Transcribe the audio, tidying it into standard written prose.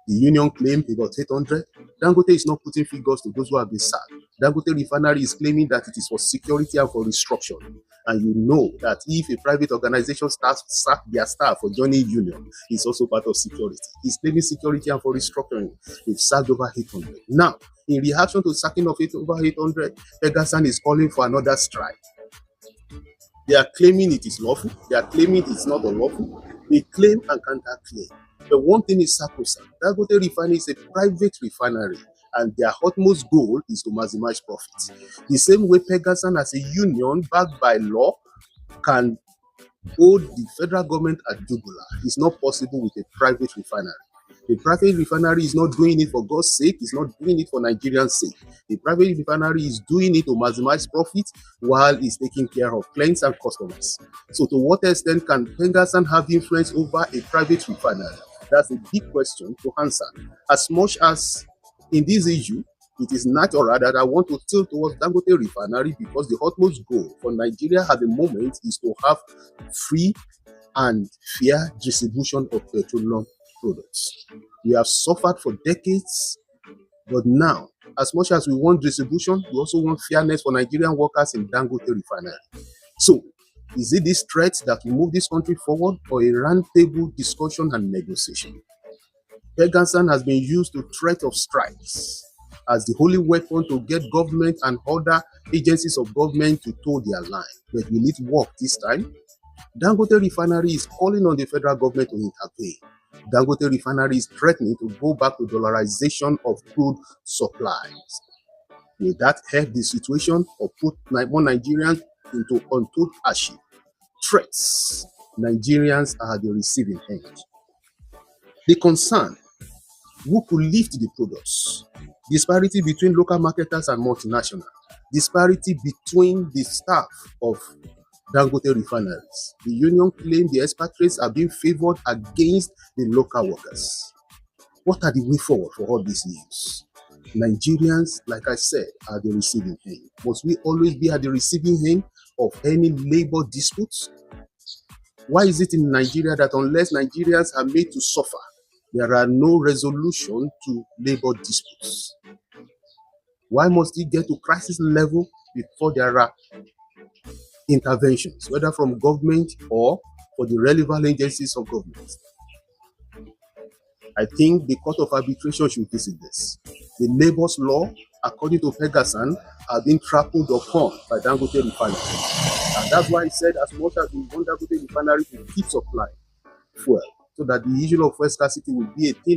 The union claimed about 800. Dangote is not putting figures to those who have been sacked. Dangote Refinery is claiming that it is for security and for restructuring. And you know that if a private organization starts to sack their staff for joining union, it's also part of security. He's claiming security and for restructuring. They've sacked over 800. Now, in reaction to sacking of over 800, PENGASSAN is calling for another strike. They are claiming it is lawful. They are claiming it's not unlawful. They claim and counter-claim. But one thing is sacrosanct. Dangote Refinery is a private refinery, and their utmost goal is to maximize profits. The same way PENGASSAN as a union backed by law can hold the federal government at jugular. It's not possible with a private refinery. The private refinery is not doing it for God's sake. It's not doing it for Nigerians' sake. The private refinery is doing it to maximize profit while it's taking care of clients and customers. So to what extent can PENGASSAN have influence over a private refinery? That's a big question to answer. As much as in this issue, it is natural that I want to tilt towards Dangote Refinery because the utmost goal for Nigeria at the moment is to have free and fair distribution of petroleum products. We have suffered for decades, but now, as much as we want distribution, we also want fairness for Nigerian workers in Dangote Refinery. So, is it this threat that will move this country forward, or a roundtable discussion and negotiation? PENGASSAN has been used to threat of strikes as the only weapon to get government and other agencies of government to toe their line. But will it work this time? Dangote Refinery is calling on the federal government to intervene. Dangote Refinery is threatening to go back to dollarization of crude supplies. Will that help the situation or put more Nigerians into untold hardship? Threats. Nigerians are the receiving end. The concern: who could lift the products? Disparity between local marketers and multinational. Disparity between the staff of Dangote refineries. The union claimed the expatriates are being favored against the local workers. What are the way forward for all these issues? Nigerians, like I said, are the receiving end. Must we always be at the receiving end of any labor disputes? Why is it in Nigeria that unless Nigerians are made to suffer, there are no resolution to labor disputes? Why must it get to crisis level before there are interventions, whether from government or for the relevant agencies of government? I think the Court of Arbitration should visit this. The labor's law, according to PENGASSAN, have been trampled upon by Dangote Refinery. And that's why I said as much as we want Dangote Refinery to keep supplying fuel, so that the issue of fuel scarcity will be a thing